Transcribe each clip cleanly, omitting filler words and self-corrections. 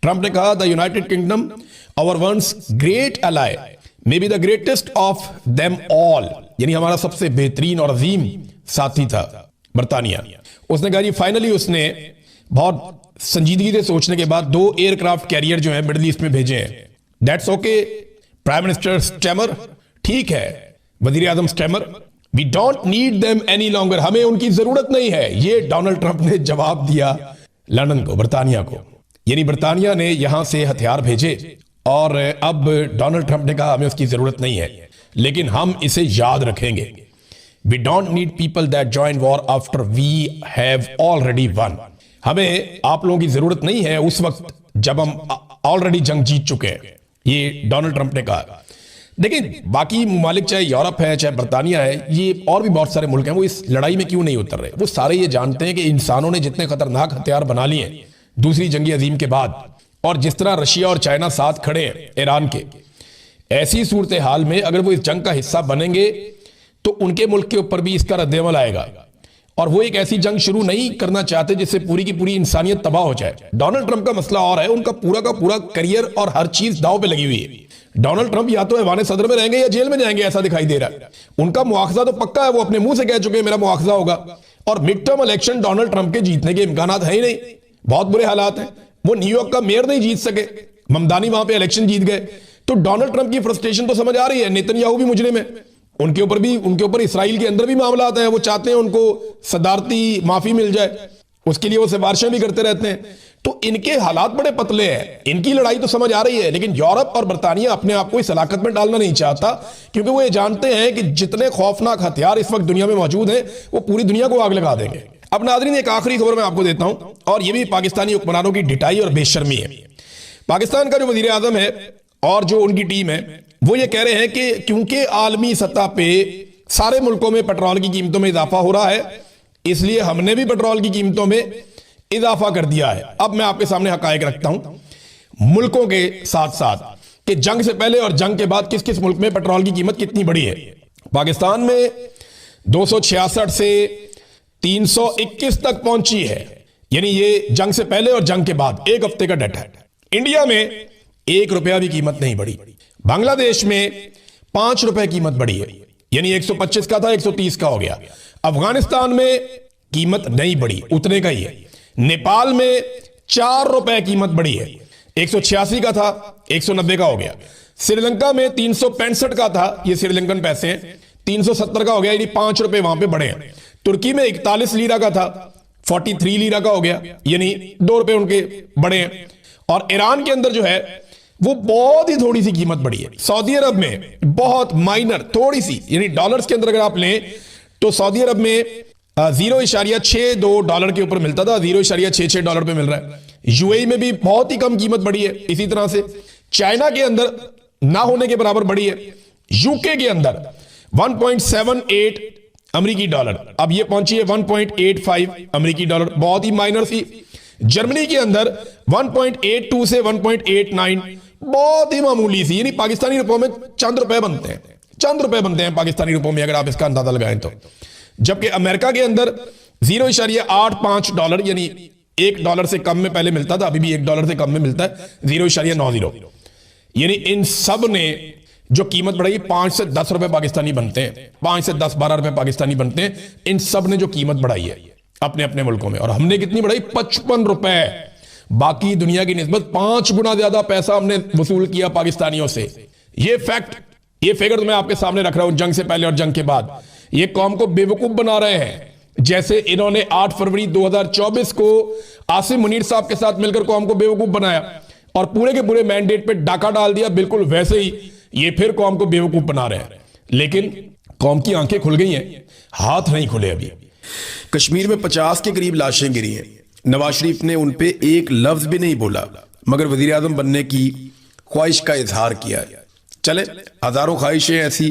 Trump ने कहा the United Kingdom our once great ally may be the greatest of them all, यानी हमारा सबसे बेहतरीन और अजीम साथी था बर्तानिया। उसने कहा जी फाइनली उसने बहुत संजीदगी से सोचने के बाद 2 एयरक्राफ्ट कैरियर जो है मिडिल ईस्ट में भेजे हैं। That's okay prime minister Starmer, ठीक है वजीर आजम Starmer, we don't need them any longer, हमें उनकी जरूरत नहीं है। ये डोनाल्ड ट्रंप ने जवाब दिया लंदन को, बर्तानिया को। यानी बर्तानिया ने यहां से हथियार भेजे और अब डोनाल्ड ट्रंप ने कहा हमें उसकी जरूरत नहीं है, लेकिन हम इसे याद रखेंगे। We don't need people that join war after we have already won, हमें आप लोगों की जरूरत नहीं है उस वक्त जब हम ऑलरेडी जंग जीत चुके हैं, ये डोनाल्ड ट्रंप ने कहा। देखिए बाकी ममालिक चाहे यूरोप है चाहे बर्तानिया है, ये और भी बहुत सारे मुल्क हैं, वो इस लड़ाई में क्यों नहीं उतर रहे? वो सारे ये जानते हैं कि इंसानों ने जितने खतरनाक हथियार बना लिए हैं दूसरी जंगी अजीम के बाद, और जिस तरह रशिया और चाइना साथ खड़े हैं ईरान के, ऐसी सूरत हाल में अगर वो इस जंग का हिस्सा बनेंगे तो उनके मुल्क के ऊपर भी इसका रद्देअमल आएगा, और वो एक ऐसी जंग शुरू नहीं करना चाहते जिससे पूरी की पूरी इंसानियत तबाह हो जाए। डोनाल्ड ट्रंप का मसला और है, उनका पूरा का पूरा करियर और हर चीज दांव पे लगी हुई है। डोनाल्ड ट्रंप या तो ऐवान सदर में रहेंगे या जेल में जाएंगे, ऐसा दिखाई दे रहा है। उनका मुआवजा तो पक्का है, वो अपने मुंह से कह चुके हैं मेरा मुआवजा होगा। और mid term election Donald Trump के जीतने के इम्कान है ही नहीं, बहुत बुरे हालात हैं। वो न्यूयॉर्क का मेयर नहीं जीत सके, ममदानी वहां पे इलेक्शन जीत गए। तो डोनाल्ड ट्रंप की फ्रस्ट्रेशन तो समझ आ रही है। नेतन्याहू भी मुजरिम है, उनके ऊपर इसराइल के अंदर भी मामला आता है। वो चाहते हैं उनको सदारती माफी मिल जाए, उसके लिए वो सिफारिशें भी करते रहते हैं। तो इनके हालात बड़े पतले हैं, इनकी लड़ाई तो समझ आ रही है, लेकिन यूरोप और बर्तानिया अपने आप को इस हलाकत में डालना नहीं चाहता, क्योंकि वो ये जानते हैं कि जितने खौफनाक हथियार इस वक्त दुनिया में मौजूद हैं वो पूरी दुनिया को आग लगा देंगे। अब नाज़रीन एक आखिरी खबर मैं आपको देता हूं, और ये भी पाकिस्तानी हुक्मरानों की ढिठाई और बेशर्मी है। पाकिस्तान का जो वजीर आजम है और जो उनकी टीम है वो ये कह रहे हैं कि क्योंकि आलमी सतह पे सारे मुल्कों में पेट्रोल की कीमतों में इजाफा हो रहा है, इसलिए हमने भी पेट्रोल की कीमतों में इजाफा कर दिया है। अब मैं आपके सामने हकायक रखता हूं मुल्कों के साथ साथ कि जंग से पहले और जंग के बाद किस किस मुल्क में पेट्रोल की कीमत कितनी बढ़ी है। पाकिस्तान में 266 से 321 तक पहुंची है, यानी ये जंग से पहले और जंग के बाद एक हफ्ते का डाटा है। इंडिया में 1 रुपया भी कीमत नहीं बढ़ी। बांग्लादेश में 5 रुपए कीमत बढ़ी है, यानी 125 का था 130 का हो गया। अफगानिस्तान में कीमत नहीं बढ़ी, उतने का ही है। नेपाल में 4 रुपए कीमत बढ़ी है, 186 का था 190 का हो गया। श्रीलंका में 365 का था, ये श्रीलंकन पैसे हैं, 370 का हो गया, यानी 5 रुपए वहां पे बढ़े हैं। तुर्की में 41 लीरा का था, 43 लीरा का हो गया, यानी 2 रुपए उनके बढ़े हैं। और ईरान के अंदर जो है वो बहुत ही थोड़ी सी कीमत बढ़ी है। सऊदी अरब में बहुत माइनर थोड़ी सी, यानी डॉलर्स के अंदर अगर आप लें तो सऊदी अरब में 0.62 डॉलर के ऊपर मिलता था, 0.66 डॉलर पे मिल रहा है। यूएई में भी बहुत ही कम कीमत बढ़ी है इसी तरह से। चाइना के अंदर ना होने के बराबर बढ़ी है। यूके के अंदर 1.78 अमेरिकी डॉलर, अब ये पहुंची है 1.85 अमेरिकी डॉलर, बहुत ही माइनर सी। जर्मनी के अंदर 1.82 से 1.89, बहुत ही मामूली सी, यानी पाकिस्तानी रुपयों में चंद रुपए बनते हैं, चंद रुपए बनते हैं पाकिस्तानी रुपयों में अगर आप इसका अंदाजा लगाएं तो। जबकि अमेरिका के अंदर 0.85 डॉलर, यानी $1 से कम में पहले मिलता था, अभी भी $1 से कम में मिलता है 0.90। यानी इन सब ने जो कीमत बढ़ाई 5 से 10 रुपए पाकिस्तानी बनते हैं, 5 से 10-12 रुपए पाकिस्तानी बनते हैं। इन सब ने जो कीमत बढ़ाई है अपने अपने मुल्कों में, और हमने कितनी बढ़ाई 55 रुपए, बाकी दुनिया की निस्बत 5 गुना ज्यादा पैसा हमने वसूल किया पाकिस्तानियों से। ये फैक्ट, ये फिगर तो मैं आपके सामने रख रहा हूं, जंग से पहले और जंग के बाद। ये कौम को बेवकूफ बना रहे हैं, जैसे इन्होंने 8 फरवरी 2024 को आसिम मुनीर साहब के साथ मिलकर कौम को बेवकूफ बनाया और पूरे के पूरे मैंडेट पे डाका डाल दिया, बिल्कुल वैसे ही ये फिर कौम को बेवकूफ बना रहे हैं। लेकिन कौम की आंखें खुल गई हैं, हाथ नहीं खुले अभी। कश्मीर में 50 के करीब लाशें गिरी हैं। नवाज शरीफ ने उन पे एक लफ्ज भी नहीं बोला, मगर वजीर आजम बनने की ख्वाहिश का इजहार किया। चले, हजारों ख्वाहिशें ऐसी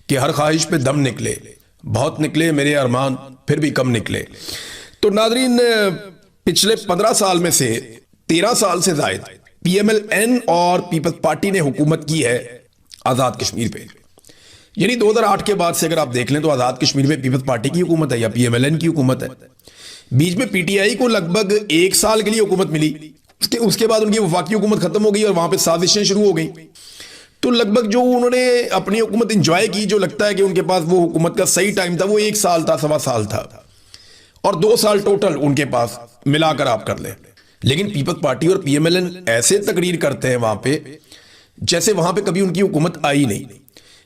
कि हर ख्वाहिश पे दम निकले, बहुत निकले मेरे अरमान, फिर भी कम निकले। तो नाजरीन, पिछले 15 साल में से 13 साल से जायद PMLN और पीपल्स पार्टी ने हुकूमत की है आजाद कश्मीर पे। यानी 2008 के बाद से अगर आप देख लें तो आजाद कश्मीर में पीपल्स पार्टी की हुकूमत है या PMLN की हुकूमत है। बीच में PTI को लगभग 1 साल के लिए हुकूमत मिली, उसके बाद उनकी वफाकी हुकूमत खत्म हो गई और वहां पे साजिशें शुरू हो गई। तो लगभग जो उन्होंने अपनी हुकूमत इंजॉय की, जो लगता है कि उनके पास वो हुकूमत का सही टाइम था, वो 1 साल था, 1.25 साल था, और 2 साल टोटल उनके पास मिलाकर आप कर लें। लेकिन पीपल्स पार्टी और पीएमएलएन ऐसे तकरीर करते हैं वहां पे जैसे वहां पे कभी उनकी हुकूमत आई नहीं।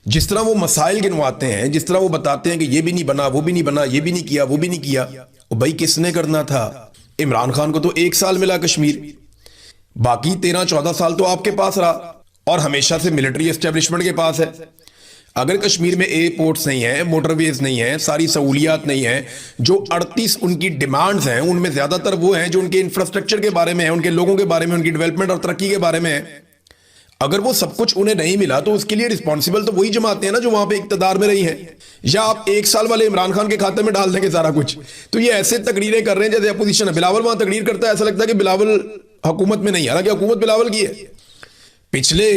जिस तरह वो मसाइल गिनवाते हैं, जिस तरह वो बताते हैं कि ये भी नहीं बना, वो भी नहीं बना, ये भी नहीं किया, वो भी नहीं किया, वो भाई किसने करना था? इमरान खान को तो 1 साल मिला कश्मीर, बाकी 13-14 साल तो आपके पास रहा और हमेशा से मिलिट्री एस्टेब्लिशमेंट के पास है। अगर कश्मीर में एयरपोर्ट्स नहीं है, मोटरवेज नहीं है, सारी सहूलियात नहीं है, जो 38 उनकी डिमांड्स हैं उनमें ज्यादातर वो हैं जो उनके इंफ्रास्ट्रक्चर के बारे में है, उनके लोगों के बारे में, उनकी डेवलपमेंट और तरक्की के बारे में है। अगर वो सब कुछ उन्हें नहीं मिला तो उसके लिए रिस्पॉन्सिबल तो वही जमाते हैं ना जो वहां पे इक्तदार में रही हैं। या आप 1 साल वाले इमरान खान के खाते में डाल देंगे सारा कुछ। तो ये ऐसे तकरीरें कर रहे हैं जैसे अपोजिशन है। बिलावल वहां तकरीर करता है, ऐसा लगता है कि बिलावल हुकूमत में नहीं है, हालांकि हुकूमत बिलावल की है। पिछले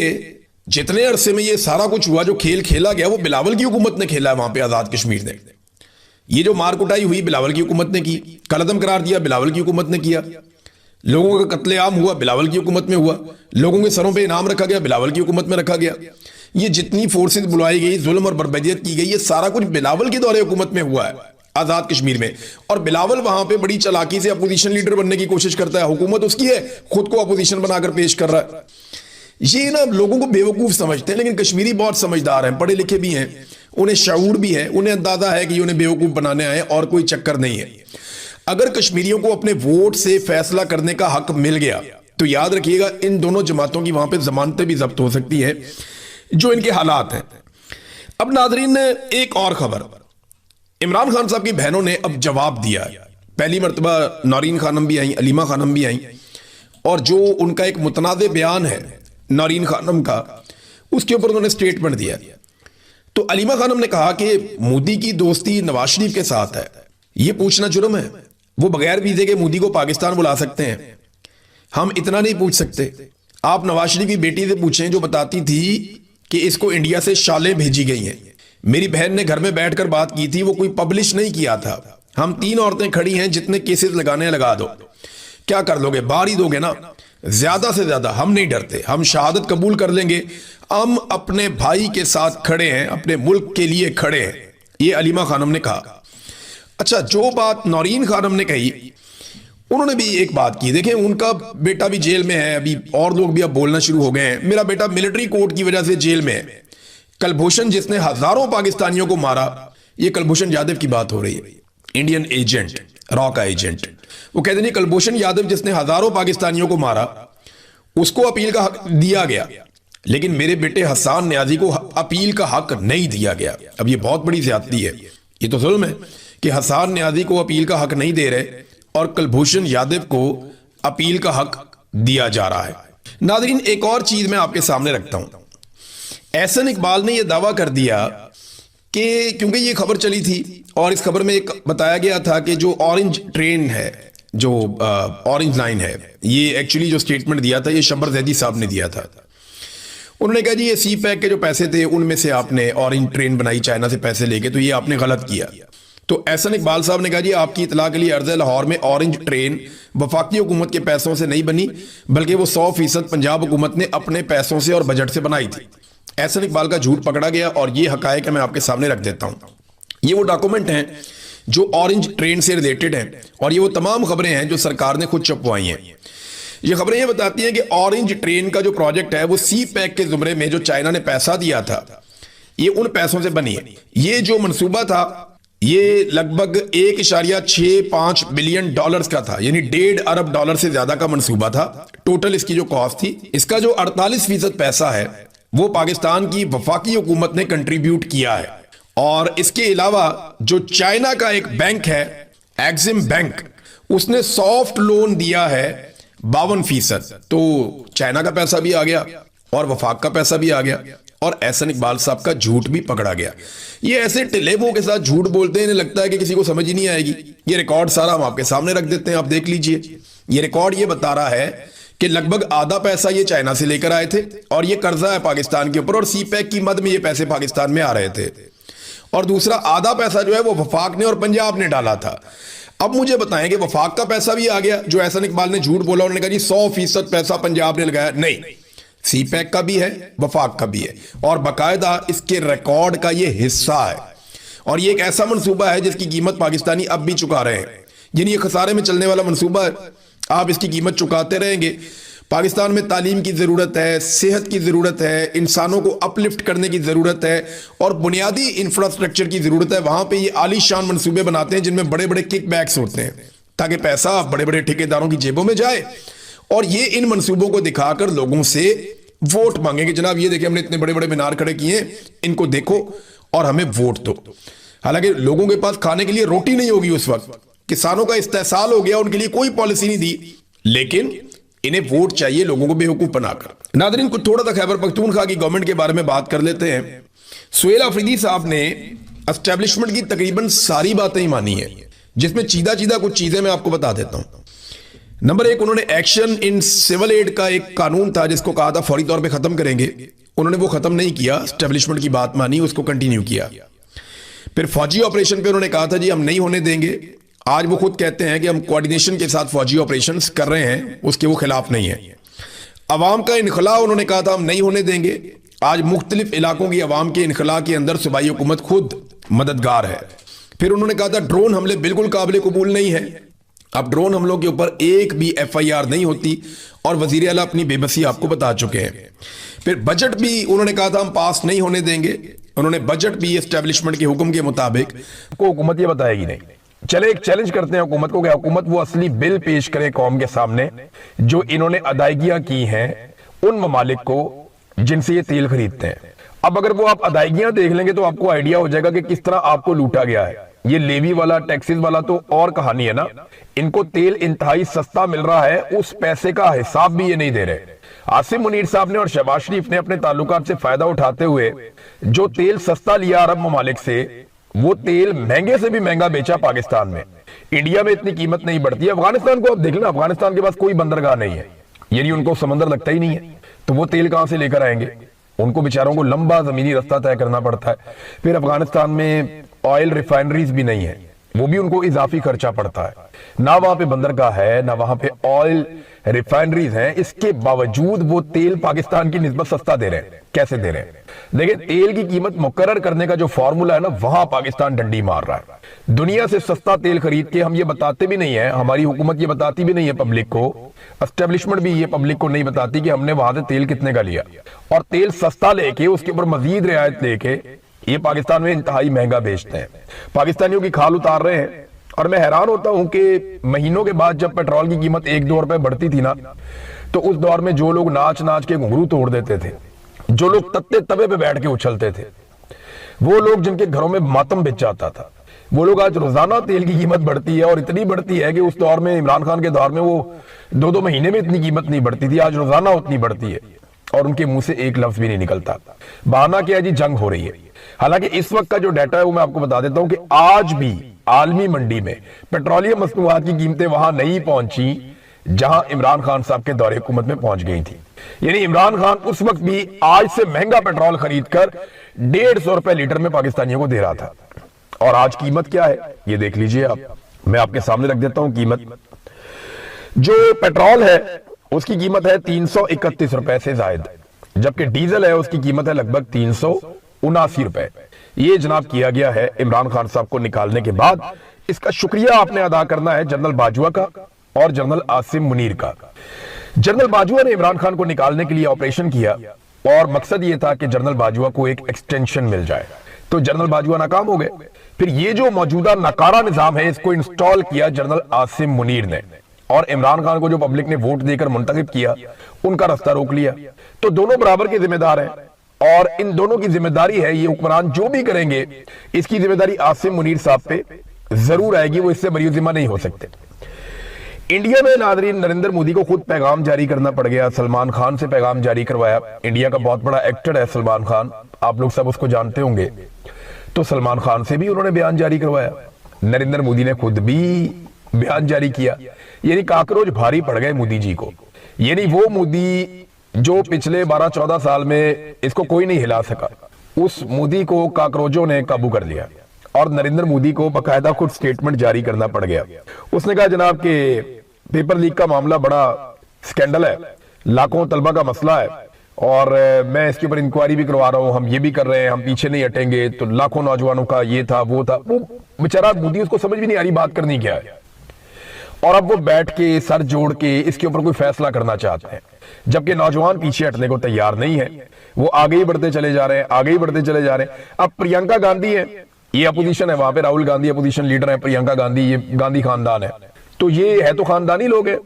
जितने अरसे में ये सारा कुछ हुआ, जो खेल खेला गया, वो बिलावल की हुकूमत ने खेला है वहां पे आजाद कश्मीर ने। ये जो मार कुटाई हुई बिलावल की हुकूमत ने की, कलअदम करार दिया बिलावल की हुकूमत ने किया, लोगों का कत्लेआम हुआ बिलावल की हुकूमत में हुआ, लोगों के सरों पे इनाम रखा गया बिलावल की हुकूमत में रखा गया। ये जितनी फोर्सेस बुलाई गई, जुल्म और बर्बरियत की गई, ये सारा कुछ बिलावल के दौरे हुकूमत में हुआ है आजाद कश्मीर में। और बिलावल वहां पे बड़ी चालाकी से अपोजिशन लीडर बनने की कोशिश करता है। हुकूमत उसकी है, खुद को अपोजिशन बनाकर पेश कर रहा है। ये ना लोगों को बेवकूफ समझते हैं, लेकिन कश्मीरी बहुत समझदार हैं, पढ़े लिखे भी हैं, उन्हें शऊर भी है, उन्हें अंदाजा है कि उन्हें बेवकूफ बनाने आए और कोई चक्कर नहीं है। अगर कश्मीरियों को अपने वोट से फैसला करने का हक मिल गया तो याद रखिएगा इन दोनों जमातों की वहां पे जमानतें भी जब्त हो सकती है, जो इनके हालात हैं। अब नाजरीन, एक और खबर, इमरान खान साहब की बहनों ने अब जवाब दिया है। पहली मरतबा नौरीन खानम भी आई, अलीमा खानम भी आई, और जो उनका एक मुतनाज़ बयान है नौरीन खानम का, उसके ऊपर उन्होंने स्टेटमेंट दिया। तो अलीमा खानम ने कहा कि मोदी की दोस्ती नवाज शरीफ के साथ है, यह पूछना जुर्म है। वो बगैर वीजे के मोदी को पाकिस्तान बुला सकते हैं, हम इतना नहीं पूछ सकते। आप नवाज शरीफ की बेटी से पूछें जो बताती थी कि इसको इंडिया से शालें भेजी गई हैं। मेरी बहन ने घर में बैठकर बात की थी, वो कोई पब्लिश नहीं किया था। हम 3 औरतें खड़ी हैं, जितने केसेस लगाने लगा दो, क्या कर लोगे, बाहर ही दोगे ना। ज्यादा से ज्यादा हम नहीं डरते, हम शहादत कबूल कर लेंगे, हम अपने भाई के साथ खड़े हैं, अपने मुल्क के लिए खड़े हैं, ये अलीमा खानम ने कहा। अच्छा, जो बात नौरीन खानम ने कही, उन्होंने भी एक बात की। देखें, उनका बेटा भी जेल में है अभी, और लोग भी अब बोलना शुरू हो गए हैं। मेरा बेटा मिलिट्री कोर्ट की वजह से जेल में है। कुलभूषण जिसने हजारों पाकिस्तानियों को मारा, ये कुलभूषण यादव की बात हो रही है, इंडियन एजेंट, रॉ का एजेंट। वो कहते नहीं, कुलभूषण यादव जिसने हजारों पाकिस्तानियों को मारा, उसको अपील का हक दिया गया, लेकिन मेरे बेटे हसन न्याजी को अपील का हक नहीं दिया गया। अब ये बहुत बड़ी ज्यादती है, ये तो जुल्म है कि हसन न्याजी को अपील का हक नहीं दे रहे और कुलभूषण यादव को अपील का हक दिया जा रहा है। नाज़रीन, एक और चीज मैं आपके सामने रखता हूं। एहसन इकबाल ने यह दावा कर दिया कि, क्योंकि ये खबर चली थी और इस खबर में एक बताया गया था कि जो ऑरेंज ट्रेन है, जो ऑरेंज लाइन है, ये एक्चुअली जो स्टेटमेंट दिया था ये शब्बर जैदी साहब ने दिया था। उन्होंने कहा जी ये सी पैक के जो पैसे थे उनमें से आपने ऑरेंज ट्रेन बनाई चाइना से पैसे लेके, तो ये आपने गलत किया। तो एहसन इकबाल साहब ने कहा जी आपकी इतला के लिए अर्ज़ लाहौर में ऑरेंज ट्रेन वफाकी हुकूमत के पैसों से नहीं बनी, बल्कि वो 100% पंजाब हुकूमत ने अपने पैसों से और बजट से बनाई थी। एहसन इकबाल का झूठ पकड़ा गया और ये हकायक मैं आपके सामने रख देता हूँ। ये वो डॉक्यूमेंट हैं जो ऑरेंज ट्रेन से रिलेटेड हैं और ये वो तमाम खबरें हैं जो सरकार ने खुद छपवाई हैं। ये खबरें ये बताती हैं कि ऑरेंज ट्रेन का जो प्रोजेक्ट है वो सी पैक के जुमरे में जो चाइना ने पैसा दिया था, ये उन पैसों से बनी है। ये जो मंसूबा था ये लगभग 1.65 बिलियन डॉलर्स का था, यानी 1.5 अरब डॉलर से ज्यादा का मंसूबा था। टोटल इसकी जो कॉस्ट थी, इसका जो 48% पैसा है वो पाकिस्तान की वफाकी हुकूमत ने कंट्रीब्यूट किया है। और इसके अलावा जो चाइना का एक बैंक है एक्सिम बैंक, उसने सॉफ्ट लोन दिया है 52%। तो चाइना का पैसा भी आ गया और वफाक का पैसा भी आ गया और एहसन इकबाल साहब का झूठ भी पकड़ा गया। ये ऐसे टिलेबों के साथ झूठ बोलते हैं, इन्हें लगता है कि किसी को समझ ही नहीं आएगी। ये रिकॉर्ड सारा हम आपके सामने रख देते हैं, आप देख लीजिए। ये रिकॉर्ड ये बता रहा है कि लगभग आधा पैसा ये चाइना से लेकर आए थे और ये कर्जा है पाकिस्तान के ऊपर, और सी पैक की मद में ये पैसे पाकिस्तान में आ रहे थे। और दूसरा आधा पैसा जो है वो वफाक ने और पंजाब ने डाला था। अब मुझे बताएं कि वफाक का पैसा भी आ गया, जो एहसन इकबाल ने झूठ बोला, उन्होंने कहा जी 100% पैसा पंजाब ने लगाया, नहीं, सीपैक का भी है, वफाक का भी है, और बाकायदा इसके रिकॉर्ड का ये हिस्सा है। और ये एक ऐसा मंसूबा है जिसकी कीमत पाकिस्तानी अब भी चुका रहे हैं, यानी ये खसारे में चलने वाला मंसूबा है, आप इसकी कीमत चुकाते रहेंगे। पाकिस्तान में तालीम की ज़रूरत है, सेहत की ज़रूरत है, इंसानों को अपलिफ्ट करने की ज़रूरत है, और बुनियादी इंफ्रास्ट्रक्चर की ज़रूरत है। वहाँ पे ये आलीशान मंसूबे बनाते हैं जिनमें बड़े बड़े किक बैक्स होते हैं, ताकि पैसा बड़े बड़े ठेकेदारों की जेबों में जाए, और ये इन मंसूबों को दिखाकर लोगों से वोट मांगेंगे। जनाब ये देखिए, हमने इतने बड़े बड़े मीनार खड़े किए, इनको देखो और हमें वोट दो। हालांकि लोगों के पास खाने के लिए रोटी नहीं होगी उस वक्त, किसानों का इस्तेसाल हो गया, उनके लिए कोई पॉलिसी नहीं दी, लेकिन इन्हें वोट चाहिए लोगों को बेवकूफ बनाकर। नादरीन, कुछ थोड़ा सा खैबर पख्तूनख्वा की गवर्नमेंट के बारे में बात कर लेते हैं। सुहेल अफरीदी साहब ने एस्टेब्लिशमेंट की तकरीबन सारी बातें ही मानी है, जिसमें चीदा चीदा कुछ चीजें मैं आपको बता देता हूं। नंबर 1, उन्होंने एक्शन इन सिविल एड का एक कानून था जिसको कहा था फौरी तौर पे खत्म करेंगे, उन्होंने वो खत्म नहीं किया, एस्टेब्लिशमेंट की बात मानी, उसको कंटिन्यू किया। फिर फौजी ऑपरेशन पे उन्होंने कहा था जी हम नहीं होने देंगे, आज वो खुद कहते हैं कि हम कोऑर्डिनेशन के साथ फौजी ऑपरेशंस कर रहे हैं, उसके वो खिलाफ नहीं है। अवाम का इनखला उन्होंने कहा था हम नहीं होने देंगे, आज मुख्तलिफ इलाकों की अवाम के इनखला के अंदर सूबाई हुकूमत खुद मददगार है। फिर उन्होंने कहा था ड्रोन हमले बिल्कुल काबिल कबूल नहीं है, अब ड्रोन हमलों के ऊपर एक भी FIR नहीं होती, और वजीर आला अपनी बेबसी आपको बता चुके हैं। फिर बजट भी उन्होंने कहा था हम पास नहीं होने देंगे, उन्होंने बजट भी एस्टेब्लिशमेंट के हुक्म के मुताबिक को हुकूमत ये बताएगी नहीं। चले एक चैलेंज करते हैं हुकूमत को कि हुकूमत वो असली बिल पेश करे कौम के सामने जो इन्होंने अदायगियां की हैं उन ममालिक को जिनसे ये तेल खरीदते हैं। अब अगर वो आप अदायगियां देख लेंगे तो आपको आइडिया हो जाएगा कि किस तरह आपको लूटा गया है। ये लेवी वाला, टैक्सेस वाला तो और कहानी है ना, इनको तेल इंतहाई सस्ता मिल रहा है, उस पैसे का हिसाब भी ये नहीं दे रहे। आसिम मुनीर साहब ने और शहबाज शरीफ ने अपने ताल्लुकात से फायदा उठाते हुए जो तेल सस्ता लिया अरब ममालिक से, वो तेल महंगे से भी महंगा बेचा पाकिस्तान में। इंडिया में इतनी कीमत नहीं बढ़ती है। अफगानिस्तान को आप देख लेना, अफगानिस्तान के पास कोई बंदरगाह नहीं है, यानी उनको समंदर लगता ही नहीं है, तो वो तेल कहां से लेकर आएंगे? उनको बेचारों को लंबा जमीनी रास्ता तय करना पड़ता है। फिर अफगानिस्तान में ऑयल रिफाइनरीज भी नहीं है, वो भी उनको इजाफी खर्चा पड़ता है, ना वहां पे बंदरगाह है, ना वहां पे ऑयल रिफाइनरीज हैं, इसके बावजूद वो तेल पाकिस्तान की निस्बत सस्ता दे रहे हैं। कैसे दे रहे हैं? देखिए, तेल की कीमत मुकर्रर करने का जो फॉर्मूला है ना, वहां पाकिस्तान डंडी मार रहा है। दुनिया से सस्ता तेल खरीद के हम ये बताते भी नहीं है, हमारी हुकूमत ये बताती भी नहीं है पब्लिक को, एस्टेब्लिशमेंट भी ये पब्लिक को नहीं बताती कि हमने वहां से तेल कितने का लिया, और तेल सस्ता लेके उसके ऊपर मजीद रियायत लेके ये पाकिस्तान में इंतहाई महंगा बेचते हैं। पाकिस्तानियों की खाल उतार रहे हैं। और मैं हैरान होता हूं कि महीनों के बाद जब पेट्रोल की कीमत 1-2 रुपए बढ़ती थी ना, तो उस दौर में जो लोग नाच नाच के घुंघरू तोड़ देते थे, जो लोग तत्ते तवे पे बैठ के उछलते थे, वो लोग जिनके घरों में मातम बिछ जाता था, वो लोग आज रोजाना तेल की कीमत बढ़ती है, और इतनी बढ़ती है कि उस दौर में, इमरान खान के दौर में, वो 2-2 महीने में इतनी कीमत नहीं बढ़ती थी, आज रोजाना उतनी बढ़ती है, और उनके मुंह से एक लफ्ज भी नहीं निकलता। बहाना क्या है जी? जंग हो रही है। हालांकि इस वक्त का जो डाटा है वो मैं आपको बता देता हूं कि आज भी आलमी मंडी में पेट्रोलियम मसनूआत की कीमतें वहां नहीं पहुंची जहां इमरान खान साहब के दौरे हुकूमत में पहुंच गई थी। यानी इमरान खान उस वक्त भी आज से महंगा पेट्रोल खरीदकर 150 रुपए लीटर में पाकिस्तानियों को दे रहा था। और आज कीमत क्या है ये देख लीजिए आप, मैं आपके सामने रख देता हूं कीमत। जो पेट्रोल है उसकी कीमत है 331 रुपए से जायद, जबकि डीजल है उसकी कीमत है लगभग 379 रुपए। ये जनाब किया गया है इमरान खान साहब को निकालने के बाद। इसका शुक्रिया आपने अदा करना है जनरल बाजवा का और जनरल आसिम मुनीर का। जनरल बाजवा ने इमरान खान को निकालने के लिए ऑपरेशन किया, और मकसद ये था कि जनरल बाजवा को एक एक्सटेंशन मिल जाए, तो जनरल बाजवा नाकाम हो गए। फिर ये जो मौजूदा नकारा निजाम है, इसको इंस्टॉल किया जनरल आसिम मुनीर ने, और इमरान खान को जो पब्लिक ने वोट देकर मुंतखब किया, उनका रास्ता रोक लिया। तो दोनों बराबर के जिम्मेदार हैं, और इन दोनों की जिम्मेदारी है, ये हुक्मरान जो भी करेंगे इसकी जिम्मेदारी आसिम मुनीर साहब पे जरूर आएगी, वो इससे बरी जिम्मा नहीं हो सकते। इंडिया में नादरीन नरेंद्र मोदी को खुद पैगाम जारी करना पड़ गया, सलमान खान से पैगाम जारी करवाया। इंडिया का बहुत बड़ा एक्टर है सलमान खान, आप लोग सब उसको जानते होंगे, तो सलमान खान से भी उन्होंने बयान जारी करवाया। नरेंद्र मोदी ने खुद भी बयान जारी किया। यानी काकरोच भारी पड़ गए मोदी जी को, यानी वो मोदी जो पिछले 12-14 साल में इसको कोई नहीं हिला सका, उस मोदी को काकरोचों ने काबू कर लिया। और नरेंद्र मोदी को बकायदा खुद स्टेटमेंट जारी करना पड़ गया। उसने कहा जनाब के पेपर लीक का मामला बड़ा स्कैंडल है, लाखों तलबा का मसला है और मैं इसके ऊपर इंक्वायरी भी करवा रहा हूं, हम ये भी कर रहे हैं, हम पीछे नहीं हटेंगे। तो लाखों नौजवानों का ये था वो था, वो बेचारा मोदी उसको समझ भी नहीं आ रही बात करनी क्या है। और अब वो बैठ के सर जोड़ के इसके ऊपर कोई फैसला करना चाहते हैं, जबकि नौजवान पीछे हटने को तैयार नहीं है, वो आगे ही बढ़ते चले जा रहे हैं, आगे ही बढ़ते चले जा रहे हैं। अब प्रियंका गांधी है, ये अपोजिशन है, वहां पे राहुल गांधी अपोजिशन लीडर है, प्रियंका गांधी ये गांधी खानदान है, तो ये है तो खानदानी लोग हैं,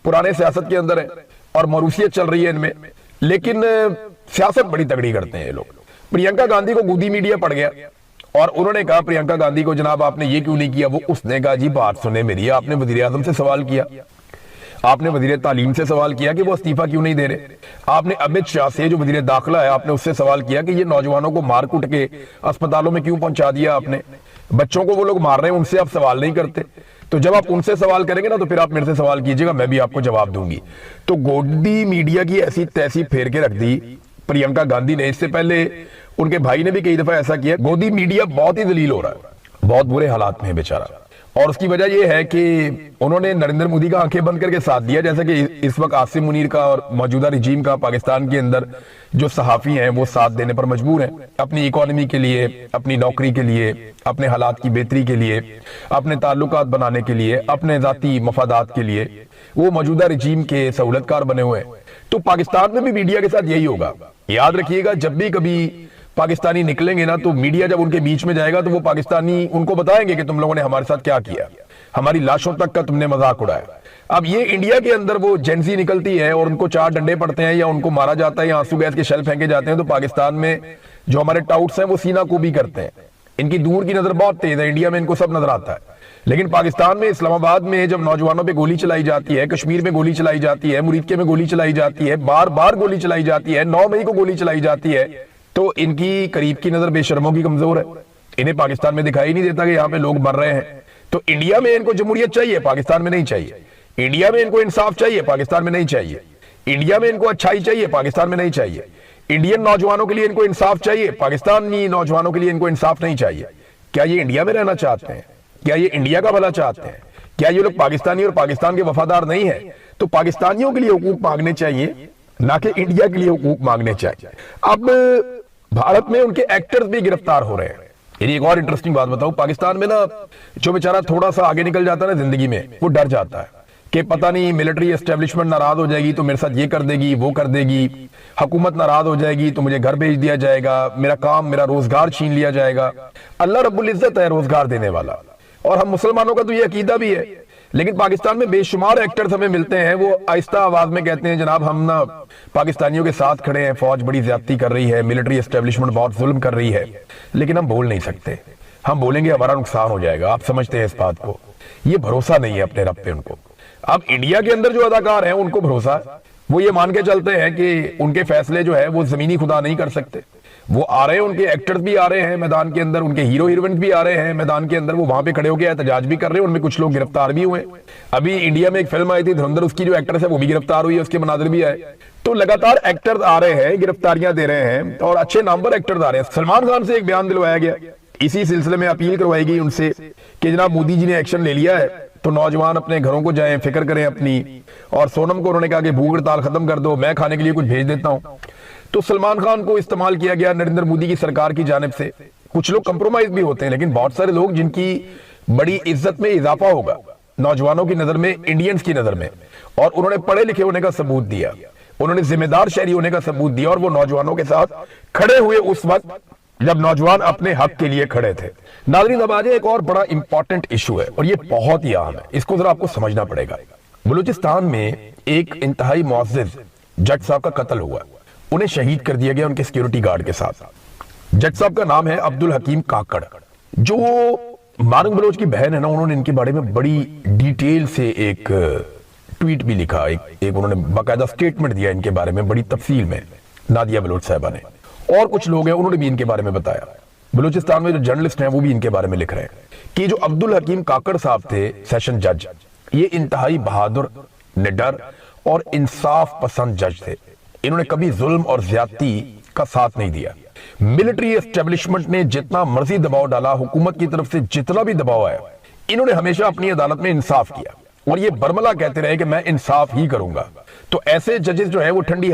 पुराने सियासत के अंदर है और मरूसियत चल रही है इनमें, लेकिन सियासत बड़ी तगड़ी करते हैं ये लोग। प्रियंका गांधी को गोदी मीडिया पड़ गया और उन्होंने कहा प्रियंका गांधी को जनाब आपने ये क्यों नहीं किया, वो उसने कहा जी बात सुने मेरी, आपने वजीर आजम से सवाल किया, आपने वजीर तालीम से सवाल किया कि वो इस्तीफा क्यों नहीं दे रहे, आपने अमित शाह से जो वजीर दाखिला है आपने उससे सवाल किया कि ये नौजवानों को मार कुट के अस्पतालों में क्यों पहुंचा दिया आपने, बच्चों को वो लोग मार रहे हैं उनसे आप सवाल नहीं करते। तो जब आप उनसे सवाल करेंगे ना तो फिर आप मेरे से सवाल कीजिएगा, मैं भी आपको जवाब दूंगी। तो गोदी मीडिया की ऐसी तैसी फेर के रख दी प्रियंका गांधी ने। इससे पहले उनके भाई ने भी कई दफा ऐसा किया। गोदी मीडिया बहुत ही दलील हो रहा है, बहुत बुरे हालात में है बेचारा, और उसकी वजह यह है कि उन्होंने नरेंद्र मोदी का आंखें बंद करके साथ दिया, जैसे कि इस वक्त आसिम मुनीर का और मौजूदा रिजीम का पाकिस्तान के अंदर जो सहाफी हैं वो साथ देने पर मजबूर हैं, अपनी इकोनॉमी के लिए, अपनी नौकरी के लिए, अपने हालात की बेहतरी के लिए, अपने ताल्लुकात बनाने के लिए, अपने जाती मफादात के लिए वो मौजूदा रिजीम के सहूलतकार बने हुए हैं। तो पाकिस्तान में भी मीडिया के साथ यही होगा। याद रखिएगा, जब भी कभी पाकिस्तानी निकलेंगे ना तो मीडिया जब उनके बीच में जाएगा तो वो पाकिस्तानी उनको बताएंगे कि तुम लोगों ने हमारे साथ क्या किया, हमारी लाशों तक का तुमने मजाक उड़ाया। अब ये इंडिया के अंदर वो जेंजी निकलती है और उनको 4 डंडे पड़ते हैं या उनको मारा जाता है या आंसू गैस के शेल फेंके जाते हैं, तो पाकिस्तान में जो हमारे टाउट्स हैं वो सीना को भी करते हैं। इनकी दूर की नजर बहुत तेज है, इंडिया में इनको सब नजर आता है, लेकिन पाकिस्तान में इस्लामाबाद में जब नौजवानों पे गोली चलाई जाती है, कश्मीर में गोली चलाई जाती है, मुरीदके में गोली चलाई जाती है, बार बार गोली चलाई जाती है, 9 मई को गोली चलाई जाती है, तो इनकी करीब की नजर बेशर्मों की कमजोर है। इन्हें पाकिस्तान में दिखाई नहीं देता कि यहाँ पे लोग मर रहे हैं। तो इंडिया में इनको जमहूरियत चाहिए, पाकिस्तान में नहीं चाहिए। इंडिया में इनको इंसाफ चाहिए, पाकिस्तान में नहीं चाहिए। इंडिया में इनको अच्छाई चाहिए, पाकिस्तान में नहीं चाहिए। इंडियन नौजवानों के लिए इनको इंसाफ चाहिए, पाकिस्तानी नौजवानों के लिए इनको इंसाफ नहीं चाहिए। क्या ये इंडिया में रहना चाहते हैं? क्या ये इंडिया का भला चाहते हैं? क्या ये लोग पाकिस्तानी और पाकिस्तान के वफादार नहीं है? तो पाकिस्तानियों के लिए हुकूक मांगने चाहिए, ना कि इंडिया के लिए हुकूक मांगने चाहिए। अब भारत में उनके एक्टर्स भी गिरफ्तार हो रहे हैं। यानी एक और इंटरेस्टिंग बात बताऊं, पाकिस्तान में ना जो बेचारा थोड़ा सा आगे निकल जाता है ना जिंदगी में, वो डर जाता है कि पता नहीं मिलिट्री एस्टेब्लिशमेंट नाराज हो जाएगी तो मेरे साथ ये कर देगी, वो कर देगी, हुकूमत नाराज हो जाएगी तो मुझे घर भेज दिया जाएगा, मेरा काम, मेरा रोजगार छीन लिया जाएगा। अल्लाह रब्बुल इज्जत है रोजगार देने वाला, और हम मुसलमानों का तो ये अकीदा भी है। लेकिन पाकिस्तान में बेशुमार एक्टर्स हमें मिलते हैं, वो आहिस्ता आवाज में कहते हैं जनाब हम ना पाकिस्तानियों के साथ खड़े हैं, फौज बड़ी ज्यादती कर रही है, मिलिट्री एस्टेब्लिशमेंट बहुत जुल्म कर रही है, लेकिन हम बोल नहीं सकते। हम बोलेंगे हमारा नुकसान हो जाएगा। आप समझते हैं इस बात को? ये भरोसा नहीं है अपने रब पे उनको। अब इंडिया के अंदर जो अदाकार हैं उनको भरोसा है, वो ये मान के चलते हैं कि उनके फैसले जो है वो जमीनी खुदा नहीं कर सकते। वो आ रहे हैं, उनके एक्टर्स भी आ रहे हैं मैदान के अंदर, उनके हीरो हीरोइन भी आ रहे हैं मैदान के अंदर, वो वहां पे खड़े होकर एहतजाज भी कर रहे हैं, उनमें कुछ लोग गिरफ्तार भी हुए। अभी इंडिया में एक फिल्म आई थी धुरंधर, उसकी जो एक्ट्रेस है वो भी गिरफ्तार हुई है, उसके मनाजिर भी आए। तो लगातार एक्टर्स आ रहे हैं, गिरफ्तारियां दे रहे हैं और अच्छे नंबर एक्टर्स आ रहे हैं। सलमान खान से एक बयान दिलवाया गया, इसी सिलसिले में अपील करवाई गई उनसे कि जनाब मोदी जी ने एक्शन ले लिया है तो नौजवान अपने घरों को जाएं, फिक्र करें अपनी। और सोनम को उन्होंने कहा कि भूख हड़ताल खत्म कर दो, मैं खाने के लिए कुछ भेज देता हूं। तो सलमान खान को इस्तेमाल किया गया नरेंद्र मोदी की सरकार की जानिब से। कुछ लोग कंप्रोमाइज भी होते हैं, लेकिन बहुत सारे लोग जिनकी बड़ी इज्जत में इजाफा होगा नौजवानों की नजर में, इंडियंस की नजर में, और उन्होंने पढ़े लिखे होने का सबूत दिया, उन्होंने जिम्मेदार शहरी होने का सबूत दिया, और वो नौजवानों के साथ खड़े हुए उस वक्त जब नौजवान अपने हक के लिए खड़े थे। नाज़रीन, अब आज एक और बड़ा इंपॉर्टेंट इशू है और ये बहुत ही अहम है, इसको जरा आपको समझना पड़ेगा। बलूचिस्तान में एक इंतहाई मुअज़्ज़िज़ जज साहब का कत्ल हुआ, उन्हें शहीद कर दिया गया उनके सिक्योरिटी गार्ड के साथ। जज साहब का नाम है अब्दुल हकीम काकड़। जो मारंग बलोच की बहन है ना, उन्होंने इनके बारे में बड़ी डिटेल से एक ट्वीट भी लिखा, एक उन्होंने बाकायदा स्टेटमेंट दिया इनके बारे में बड़ी तफसील में, नादिया बलोच साहबा ने। और कुछ लोग हैं उन्होंने भी इनके बारे में बताया। बलूचिस्तान में जो जर्नलिस्ट हैं वो भी इनके बारे में लिख रहे हैं कि जो अब्दुल हकीम काकड़ साहब थे सेशन जज, ये इंतहाई बहादुर, निडर और इंसाफ पसंद जज थे। इन्होंने कभी जुल्म और ज्यादती का साथ नहीं दिया। मिलिट्री एस्टेब्लिशमेंट ने जितना मर्जी दबाव डाला, हुकूमत की तरफ से जितना भी दबाव आया, इन्होंने हमेशा अपनी अदालत में इंसाफ किया और ये बरमला कहते रहे कि मैं इंसाफ ही करूंगा। तो ऐसे जजेस जो है वो ठंडी